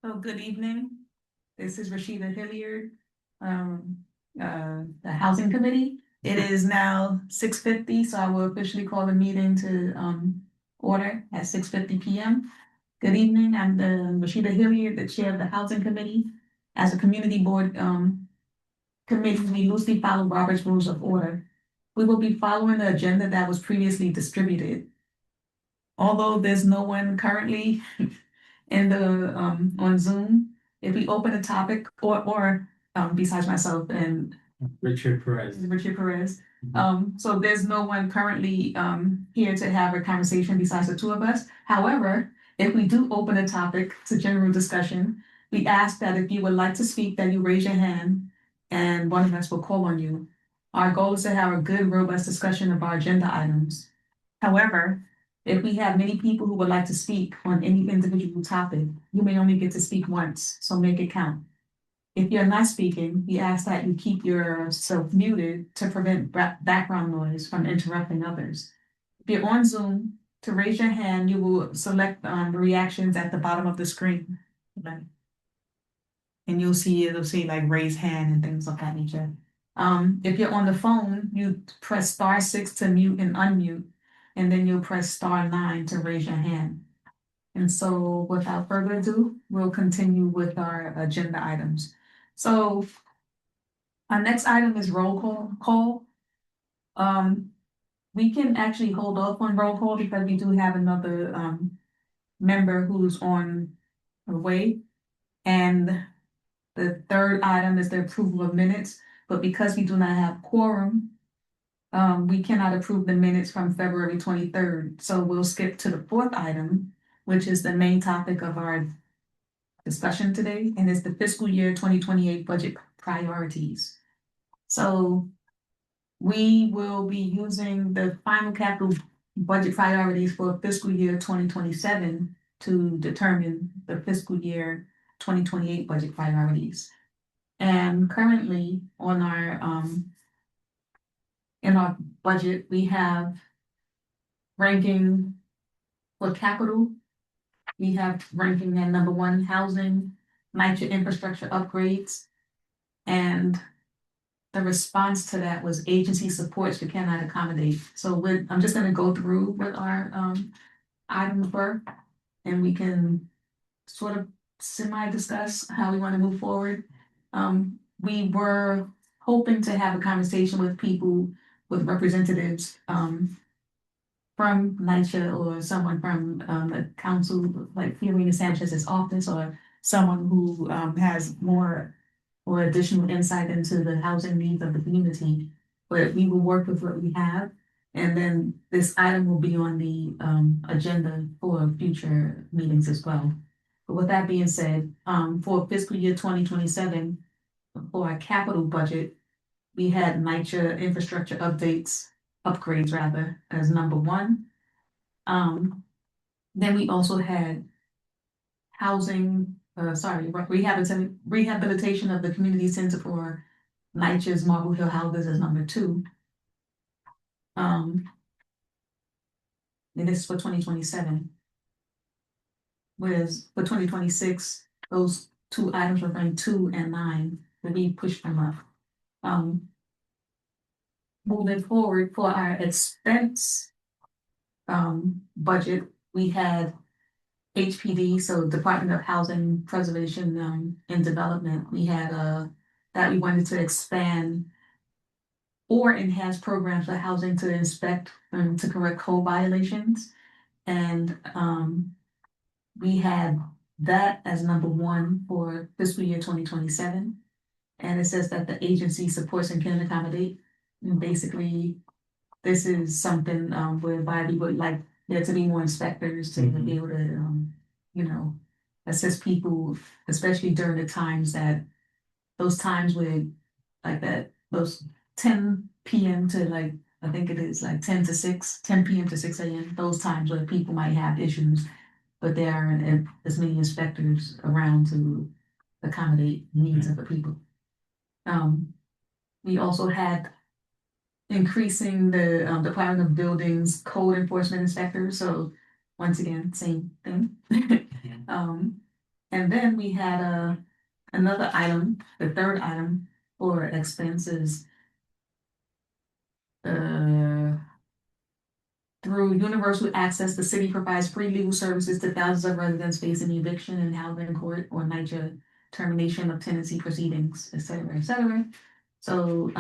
So good evening. This is Rashida Hilliard, um, the Housing Committee. It is now 6:50, so I will officially call the meeting to order at 6:50 p.m. Good evening. I'm the Rashida Hilliard, the Chair of the Housing Committee. As a community board committee, we loosely follow Robert's Rules of Order. We will be following the agenda that was previously distributed. Although there's no one currently in the on Zoom, if we open a topic or besides myself and Richard Perez. Richard Perez, so there's no one currently here to have a conversation besides the two of us. However, if we do open a topic to general discussion, we ask that if you would like to speak, that you raise your hand and one of us will call on you. Our goal is to have a good, robust discussion of our agenda items. However, if we have many people who would like to speak on any individual topic, you may only get to speak once, so make it count. If you're not speaking, we ask that you keep yourself muted to prevent background noise from interrupting others. If you're on Zoom, to raise your hand, you will select the reactions at the bottom of the screen. And you'll see it'll say like raise hand and things of that nature. If you're on the phone, you press *6 to mute and unmute, and then you'll press *9 to raise your hand. And so without further ado, we'll continue with our agenda items. So our next item is roll call. We can actually hold off on roll call because we do have another member who's on the way. And the third item is the approval of minutes, but because we do not have quorum, we cannot approve the minutes from February 23rd. So we'll skip to the fourth item, which is the main topic of our discussion today, and it's the fiscal year 2028 budget priorities. So we will be using the final capital budget priorities for fiscal year 2027 to determine the fiscal year 2028 budget priorities. And currently on our in our budget, we have ranking for capital. We have ranking at number 1, housing, NYCHA infrastructure upgrades. And the response to that was agency supports we cannot accommodate. So I'm just gonna go through what our items were, and we can sort of semi-discuss how we want to move forward. We were hoping to have a conversation with people, with representatives from NYCHA or someone from the council, like Fiorina Sanchez's office, or someone who has more or additional insight into the housing needs of the community. But we will work with what we have, and then this item will be on the agenda for future meetings as well. But with that being said, for fiscal year 2027, for our capital budget, we had NYCHA infrastructure upgrades rather, as number 1. Then we also had rehabilitation of the community center for NYCHA's Marble Hill houses as number 2. And this is for 2027. Whereas for 2026, those 2 items were ranked 2 and 9, but we pushed them up. Moving forward for our expense budget, we had HPD, so Department of Housing Preservation and Development. We had that we wanted to expand or enhance programs for housing to inspect and to correct code violations. And we had that as number 1 for fiscal year 2027. And it says that the agency supports and can accommodate. And basically, this is something whereby we would like there to be more inspectors to be able to, assist people, especially during the times those times where, like those 10 p.m. to I think it is like 10 p.m. to 6 a.m., those times where people might have issues, but there aren't as many inspectors around to accommodate needs of the people. We also had increasing the Department of Buildings code enforcement inspectors. So once again, same thing. And then we had another item, the third item for expenses. Uh, Through universal access, the city provides free legal services to thousands of residents facing eviction and housing court or NYCHA termination of tenancy proceedings, et cetera, et cetera. So,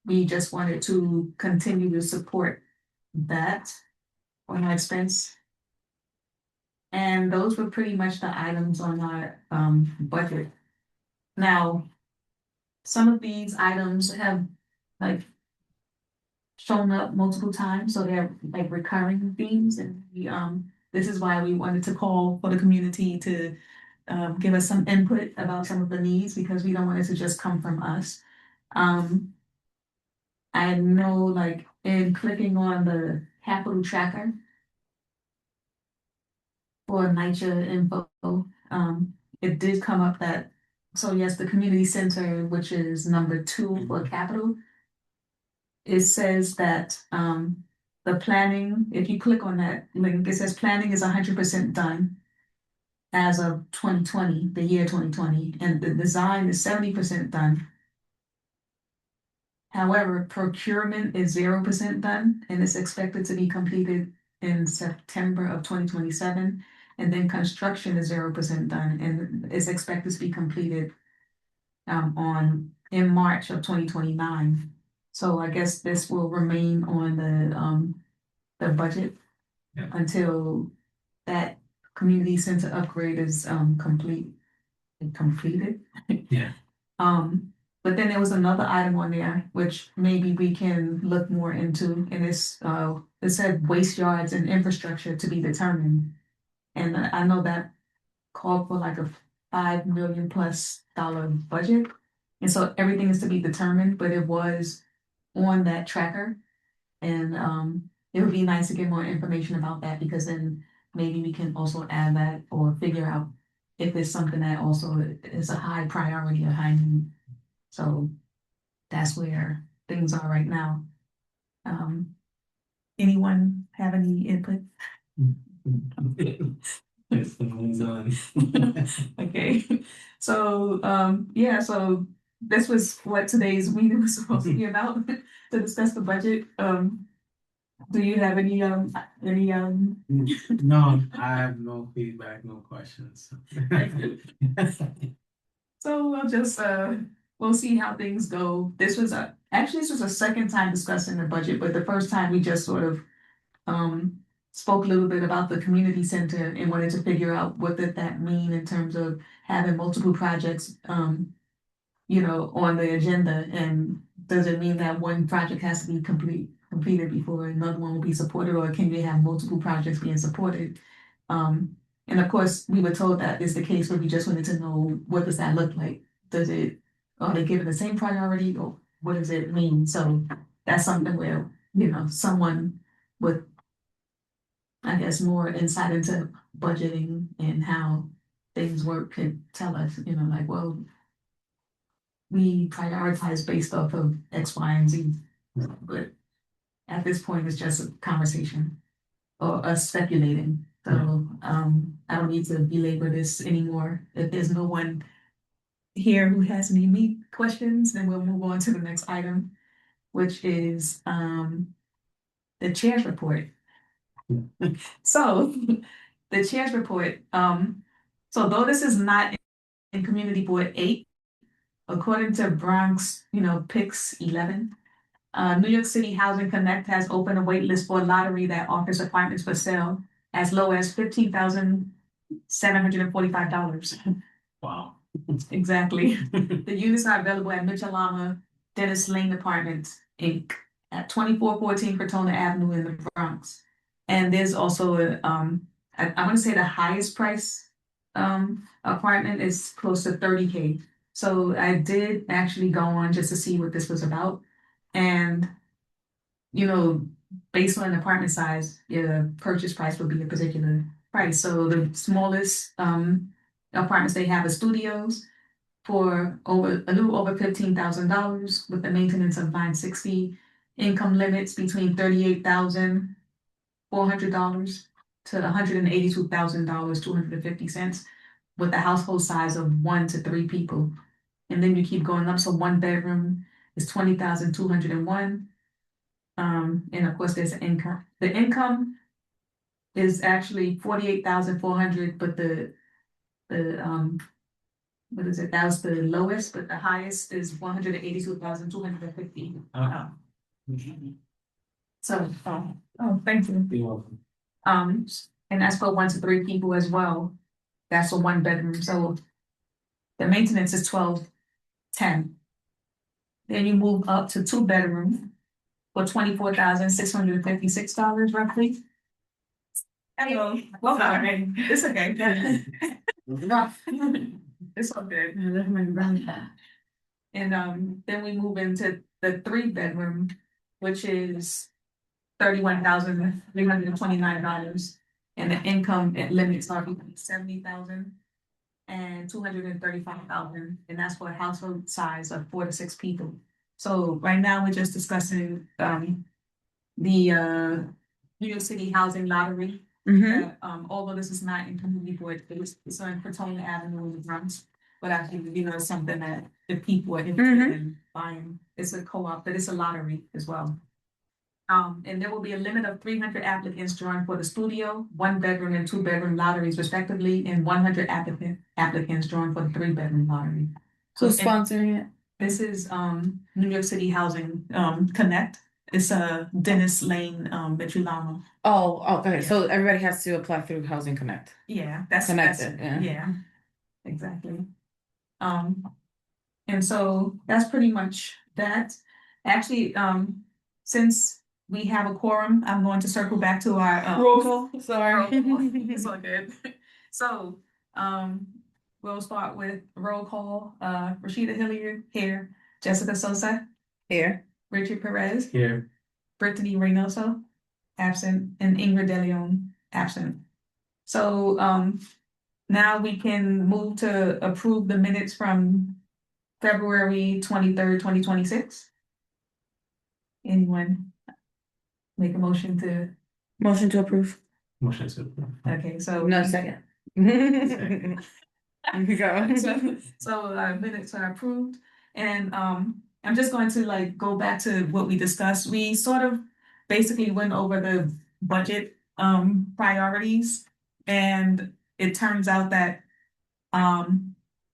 we just wanted to continue to support that on our expense. And those were pretty much the items on our, budget. Now, some of these items have like shown up multiple times, so they're like recurring themes, and this is why we wanted to call for the community to give us some input about some of the needs, because we don't want it to just come from us. Um, I know, like, in clicking on the capital tracker for NYCHA info, it did come up that, so yes, the community center, which is number 2 for capital, it says that the planning, if you click on that link, it says planning is 100% done as of 2020, the year 2020, and the design is 70% done. However, procurement is 0% done and is expected to be completed in September of 2027. And then construction is 0% done and is expected to be completed in March of 2029. So I guess this will remain on the budget Yeah. until that community center upgrade is completed. Yeah. But then there was another item on there which maybe we can look more into, and it said waste yards and infrastructure to be determined. And I know that called for like a $5 million+ budget. And so everything is to be determined, but it was on that tracker. And it would be nice to get more information about that, because then maybe we can also add that or figure out if it's something that also is a high priority or high need. So that's where things are right now. Anyone have any input? It's the one's on. Okay, so yeah, so this was what today's meeting was supposed to be about, to discuss the budget. Do you have any No, I have no feedback, no questions. So we'll just we'll see how things go. This was a second time discussing the budget, but the first time we just sort of um spoke a little bit about the community center and wanted to figure out what did that mean in terms of having multiple projects on the agenda, and does it mean that one project has to be completed before another one will be supported, or can we have multiple projects being supported? And of course, we were told that is the case, but we just wanted to know, what does that look like? Are they given the same priority, or what does it mean? So that's something where, someone with, I guess, more insight into budgeting and how things work could tell us, like, well, we prioritize based off of X, Y, and Z. But at this point, it's just a conversation or us speculating. So I don't need to belabor this anymore. If there's no one here who has any meat questions, then we'll move on to the next item, which is the chair's report. So the chair's report, so though this is not in Community Board 8, according to Bronx, Pix 11, New York City Housing Connect has opened a wait list for a lottery that offers apartments for sale as low as $15,745. Wow. Exactly. The units are available at Mitchell-Lama Dennis Lane Apartments, Inc. at 2414 Crotona Avenue in the Bronx. And there's also I want to say the highest price apartment is close to 30K. So I did actually go on just to see what this was about. And, based on apartment size, the purchase price would be a particular price. So the smallest apartments they have are studios for a little over $15,000 with the maintenance of $960. Income limits between $38,400 to $182,000, 250 cents, with a household size of 1 to 3 people. And then you keep going up, so one bedroom is 20,201. And of course, there's income. The income is actually 48,400, but the what is it? That was the lowest, but the highest is 182,250. So, thank you. You're welcome. And that's for 1 to 3 people as well. That's a one bedroom, so the maintenance is 1210. Then you move up to 2 bedroom for $24,656 roughly. Hello, well, sorry, it's okay. It's all good. And then we move into the 3 bedroom, which is $31,329. And the income limits are between 70,000 and 235,000, and that's for a household size of 4 to 6 people. So right now, we're just discussing the New York City housing lottery. Although this is not in community board, it's on Crotona Avenue in the Bronx. But I think, it's something that the people are interested in buying. It's a co-op, but it's a lottery as well. And there will be a limit of 300 applicants drawn for the studio, 1 bedroom and 2 bedroom lotteries respectively, and 100 applicants drawn for the 3 bedroom lottery. Who's sponsoring it? This is New York City Housing Connect. It's a Dennis Lane, Mitri Lama. Oh, okay. Yeah. So everybody has to apply through Housing Connect. Yeah, that's Connected, yeah. Yeah, exactly. And so that's pretty much that. Actually, since we have a quorum, I'm going to circle back to our Roll call, sorry. It's all good. So, we'll start with roll call. Rashida Hilliard here, Jessica Sosa, Here. Richard Perez, Here. Brittany Reynoso, absent, and Ingrid DeLeon, absent. So, now we can move to approve the minutes from February 23rd, 2026. Anyone make a motion to, Motion to approve. Motion to approve. okay, so. No, second. Second. Go. So minutes are approved, and I'm just going to like go back to what we discussed. We sort of basically went over the budget priorities, and it turns out that a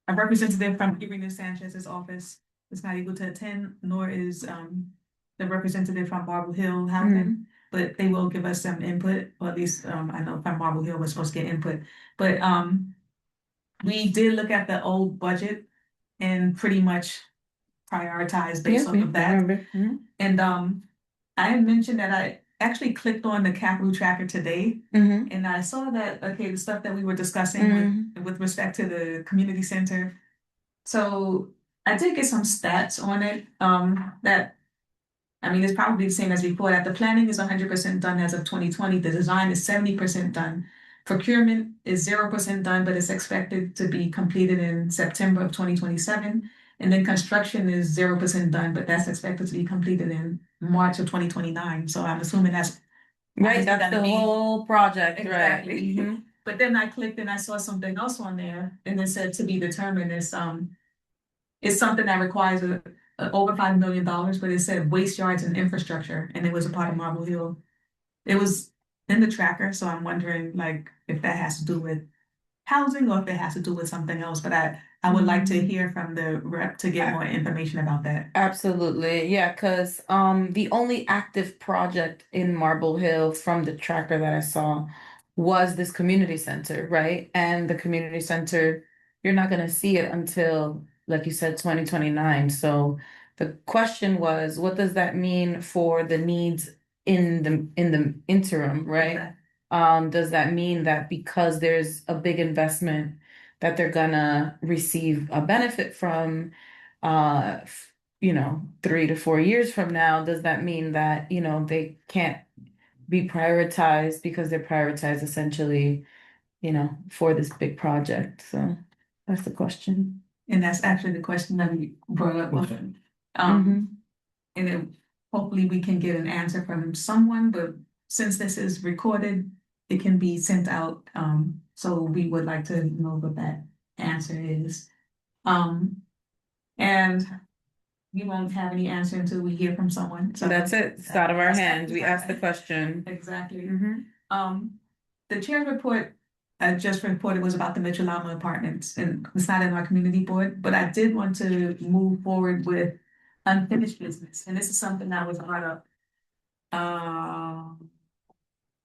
representative from Irina Sanchez's office is not able to attend, nor is the representative from Marble Hill Housing. But they will give us some input, or at least I know from Marble Hill we're supposed to get input. But we did look at the old budget and pretty much prioritize based off of that. And I had mentioned that I actually clicked on the capital tracker today, and I saw that, okay, the stuff that we were discussing with respect to the community center. So I did get some stats on it, that, I mean, it's probably the same as before, that the planning is 100% done as of 2020. The design is 70% done. Procurement is 0% done, but it's expected to be completed in September of 2027. And then construction is 0% done, but that's expected to be completed in March of 2029. So I'm assuming that's Right, that's gonna the be- whole project, right? Exactly. But then I clicked and I saw something else on there, and it said to be determined. It's something that requires over $5 million, but it said waste yards and infrastructure, and it was a part of Marble Hill. It was in the tracker, so I'm wondering like if that has to do with housing or if it has to do with something else. But I would like to hear from the rep to get more information about that. Absolutely, yeah, because the only active project in Marble Hill from the tracker that I saw was this community center, right? And the community center, you're not gonna see it until, like you said, 2029. So the question was, what does that mean for the needs in the interim, right? Does that mean that because there's a big investment that they're gonna receive a benefit from, 3 to 4 years from now, does that mean that, they can't be prioritized because they're prioritized essentially, for this big project? So that's the question. And that's actually the question that we brought up. Okay. And then hopefully we can get an answer from someone, but since this is recorded, it can be sent out. So we would like to know what that answer is. And we won't have any answer until we hear from someone. So that's it. It's out of our hands. We asked the question. Exactly. Mhm. The chair's report I just reported was about the Mitchell Lama Apartments, and it's not in our community board, but I did want to move forward with unfinished business, and this is something that was brought up.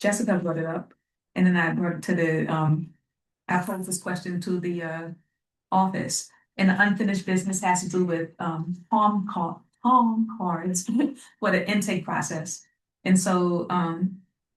Jessica brought it up, and then I brought it to I posed this question to the office. And the unfinished business has to do with palm cards for the intake process. And so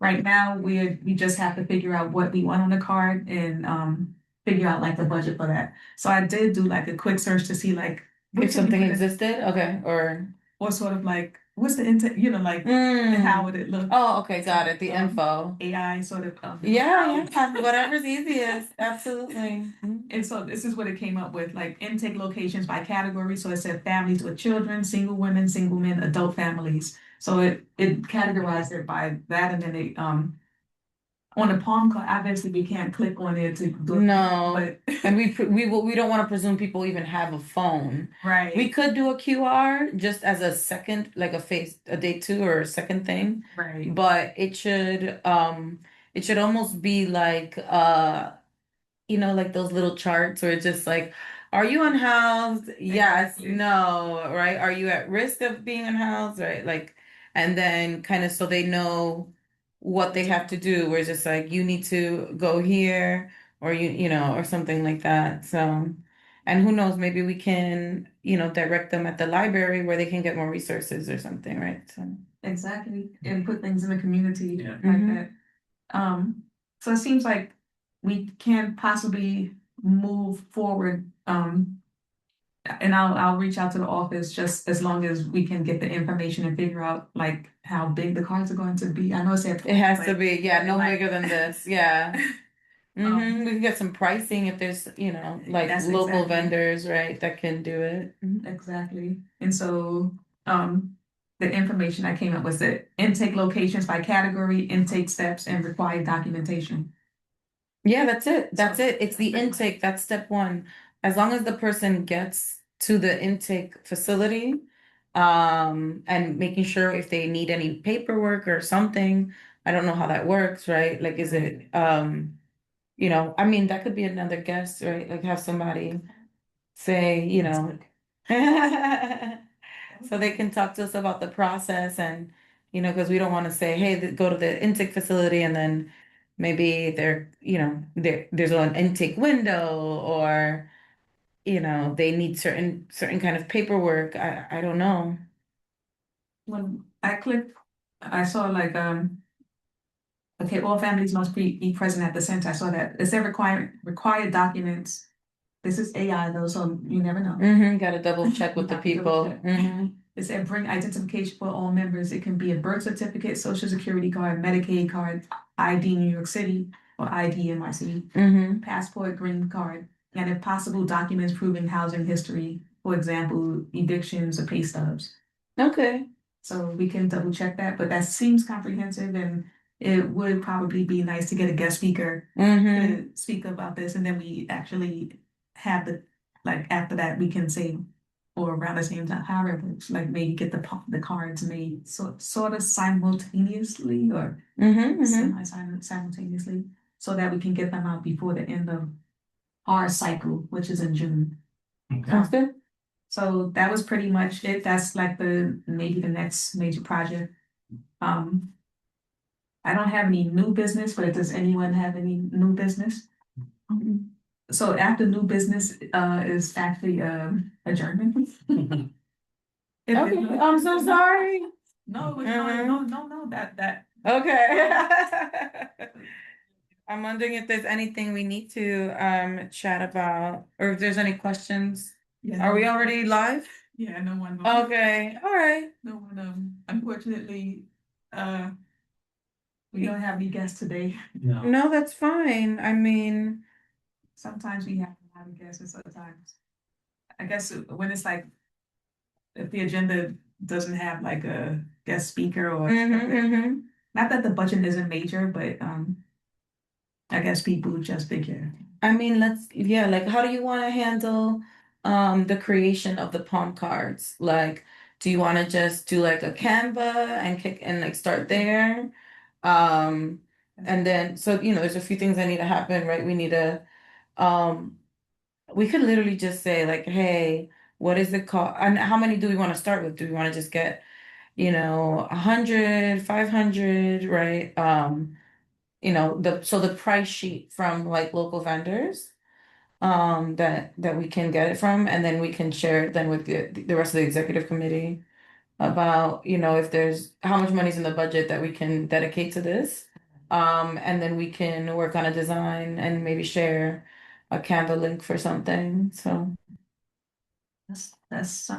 right now we just have to figure out what we want on the card and figure out like the budget for that. So I did do like a quick search to see like what If can we something put in- existed, okay, or sort of like what's the intake, you know, like and how would it look? Oh, okay, got it. The info. AI sort of Yeah, whatever's easiest. Absolutely. And so this is what it came up with, like intake locations by category. So it said families with children, single women, single men, adult families. So it categorized it by that, and then it on the palm card, obviously we can't click on it to do No, but and we don't want to presume people even have a phone. right, We could do a QR just as a second, like a day two or a second thing, right, but it should almost be like like those little charts where it's just like, are you unhoused? Yes, Exactly. no, right? Are you at risk of being unhoused? Right? Like, and then kind of so they know what they have to do, where it's just like you need to go here or or something like that. So, and who knows, maybe we can, direct them at the library where they can get more resources or something, right? So, exactly, and put things in the community Yeah. like Mhm. that. So it seems like we can possibly move forward. And I'll reach out to the office just as long as we can get the information and figure out like how big the cards are going to be. I know it's at It has to like, be, yeah, no like- bigger than this. Yeah. Um, We can get some pricing if there's, like That's local exactly. vendors, right, that can do it. Mhm. Exactly. And so the information I came up with the intake locations by category, intake steps, and required documentation. Yeah, that's it. That's So- it. It's the intake. That's step one. As long as the person gets to the intake facility, and making sure if they need any paperwork or something, I don't know how that works, right? Like, is it, I mean, that could be another guest, right? Like have somebody say, so they can talk to us about the process and, because we don't want to say, hey, go to the intake facility and then maybe there's an intake window or, they need certain kind of paperwork. I don't know. When I clicked, I saw like okay, all families must be present at the center. I saw that. It said required documents. This is AI though, so you never know. Gotta double check with the Have to double people. check. Mm-hmm. It said bring identification for all members. It can be a birth certificate, social security card, Medicaid card, ID New York City, or ID NYC, Mm-hmm. passport, green card, and if possible, documents proving housing history, for example, evictions or pay stubs. Okay. So we can double check that, but that seems comprehensive and it would probably be nice to get a guest speaker Mm-hmm. to speak about this, and then we actually have like after that we can say or around the same time, however it works, like maybe get the cards made sort of simultaneously or Mm-hmm. simultaneously so that we can get them out before the end of our cycle, which is in June. Okay. Sounds good. So that was pretty much it. That's like maybe the next major project. I don't have any new business, but does anyone have any new business? So after new business is actually adjournment. If Okay, it- I'm so sorry. No, that Okay. I'm wondering if there's anything we need to chat about, or if there's any questions. yeah. Are we already live? Yeah, no one. Okay, all right. No one. Unfortunately, we don't have any guests today. No. No, that's fine. I mean, Sometimes we have a lot of guests, and sometimes I guess when it's like if the agenda doesn't have like a guest speaker or mhm. not that the budget isn't major, but I guess people just figure. I mean, yeah, like how do you want to handle the creation of the palm cards? Like, do you want to just do like a Canva and kick and like start there? And then so there's a few things that need to happen, right? Um we could literally just say like, hey, what is the cost? And how many do we want to start with? Do we want to just get, 100, 500, right? The price sheet from like local vendors that we can get it from, and then we can share it then with the rest of the executive committee about, if there's how much money's in the budget that we can dedicate to this. And then we can work on a design and maybe share a Canva link for something. So That's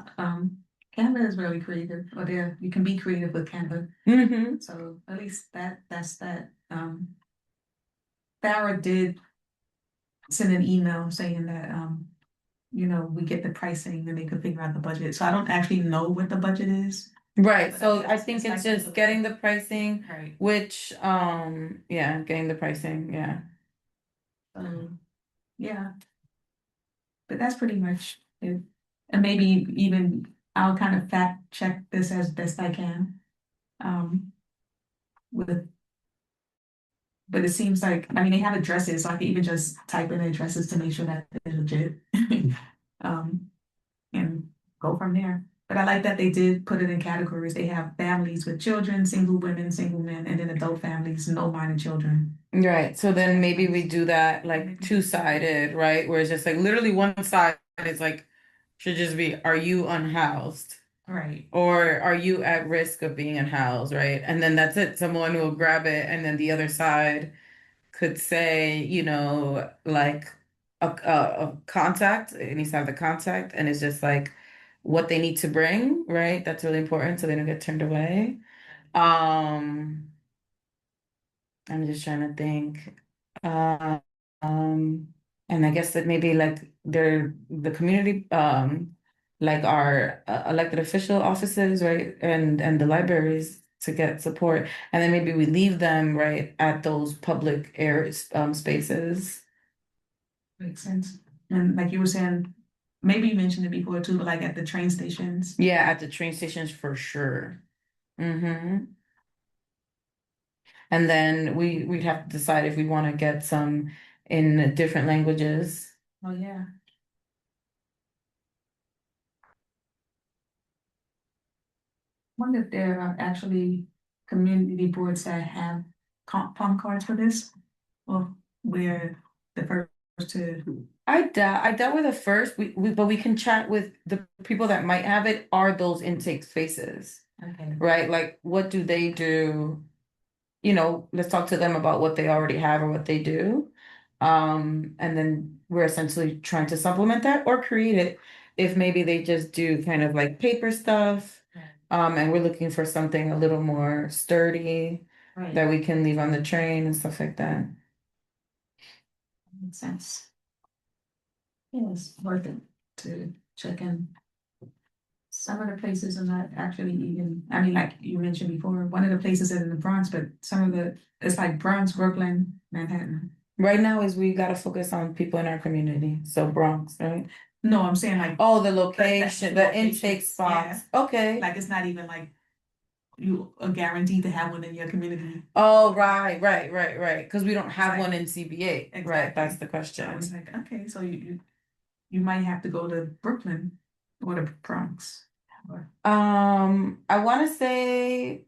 Canva is really creative, or there you can be creative with Canva. hmm So at least that's that. Farah did send an email saying that we get the pricing and they could figure out the budget. So I don't actually know what the budget is. Right. But So I it's- think it's it's like- just getting the pricing, Right. which yeah, getting the pricing, yeah. Yeah. But that's pretty much it. And maybe even I'll kind of fact check this as best I can. With But it seems like, I mean, they have addresses, so I can even just type in addresses to make sure that they're legit. Um, and go from there. But I like that they did put it in categories. They have families with children, single women, single men, and then adult families, no minor children. Right. So then maybe we do that like two-sided, right? Where it's just like literally one side is like should just be, are you unhoused? Right. Or are you at risk of being unhoused, right? And then that's it. Someone will grab it, and then the other side could say, like a contact. It needs to have the contact, and it's just like what they need to bring, right? That's really important, so they don't get turned away. Um, I'm just trying to think. Uh, and I guess that maybe like the community, like our elected official offices, right, and the libraries to get support, and then maybe we leave them right at those public areas, spaces. Makes sense. And like you were saying, maybe you mentioned it before too, but like at the train stations. Yeah, at the train stations for sure. Mm-hmm. And then we'd have to decide if we want to get some in different languages. Oh, yeah. Wonder if there are actually community boards that have palm cards for this, or we're the first to. I doubt we're the first. But we can chat with the people that might have it. Are those intake spaces, Okay. right? Like, what do they do? Let's talk to them about what they already have or what they do. And then we're essentially trying to supplement that or create it if maybe they just do kind of like paper stuff. And we're looking for something a little more sturdy Right. that we can leave on the train and stuff like that. Makes sense. Yeah, it's worth it to check in. Some of the places are not actually even, I mean, like you mentioned before, one of the places is in the Bronx, but it's like Bronx, Brooklyn, Manhattan. Right now is we gotta focus on people in our community, so Bronx, right? No, I'm saying like, Oh, the location, the locations, intake spots. Okay. like it's not even like you are guaranteed to have one in your community. Oh, right. Because we don't have Right. one in CBA. Right, Exactly. that's the So question. it's like, okay, so you might have to go to Brooklyn or the Bronx. I want to say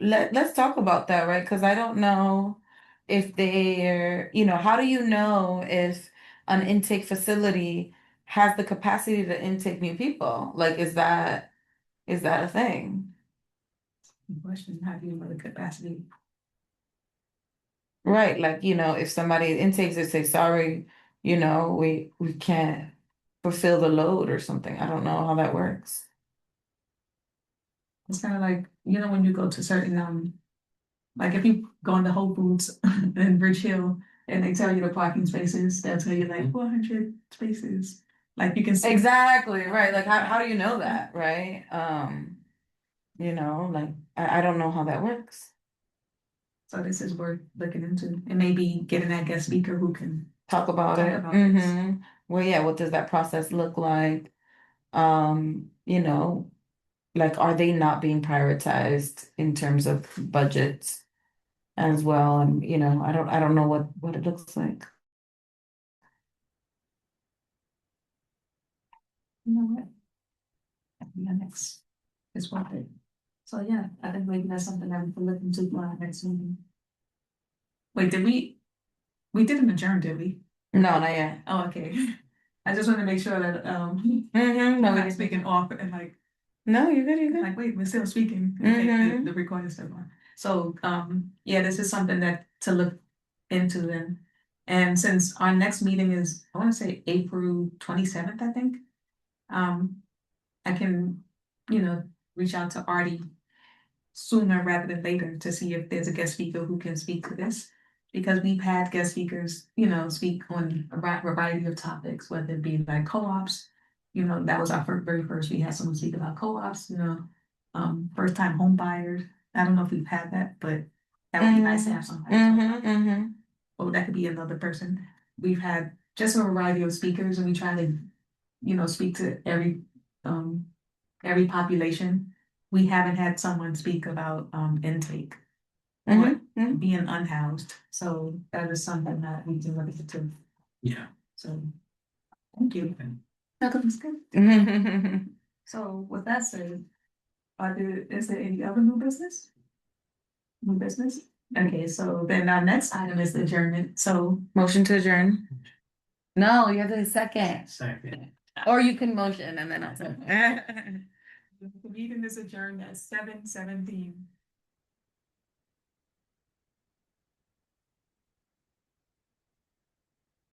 let's talk about that, right? Because I don't know if they're, how do you know if an intake facility has the capacity to intake new people? Like, is that a thing? The question, how do you know the capacity? Right, like, if somebody intakes it, say, sorry, we can't fulfill the load or something. I don't know how that works. It's kind of like, when you go to certain, like if you go into Whole Foods in Bridge Hill and they tell you the parking spaces, they'll tell you like 400 spaces. Like you can see. Exactly, right. Like, how do you know that, right? Like, I don't know how that works. So this is worth looking into, and maybe getting that guest speaker who can. Talk about Talk it. about this. Well, yeah, what does that process look like? You know, like are they not being prioritized in terms of budgets as well? And I don't know what it looks like. You know what? I think the next is worth it. So yeah, I think maybe that's something that we can look into for our next meeting. Wait, we didn't adjourn, did we? No, not yet. Oh, okay. I just want to make sure that, Mm-hmm. No, I'm we not didn't. speaking off and like, No, you're good, you're good. like, wait, we're still speaking. Okay, Mhm. the recording is still on. So, yeah, this is something that to look into then. And since our next meeting is, I want to say April 27th, I think. I can, reach out to Artie sooner rather than later to see if there's a guest speaker who can speak to this. Because we've had guest speakers, speak on a variety of topics, whether it be like co-ops. That was our very first, we had someone speak about co-ops, first time home buyers. I don't know if we've had that, but that would be nice to have somebody. Well, that could be another person. We've had just a variety of speakers and we try to, speak to every population. We haven't had someone speak about intake or being unhoused. So that is something that we can look into. Yeah. So thank you. That looks good. Mhm. So with that said, is there any other new business? New business? Okay, so then our next item is the adjournment. So Motion to adjourn. No, you have to second. Second. Or you can motion and then I'll second. the meeting is adjourned at 7:17.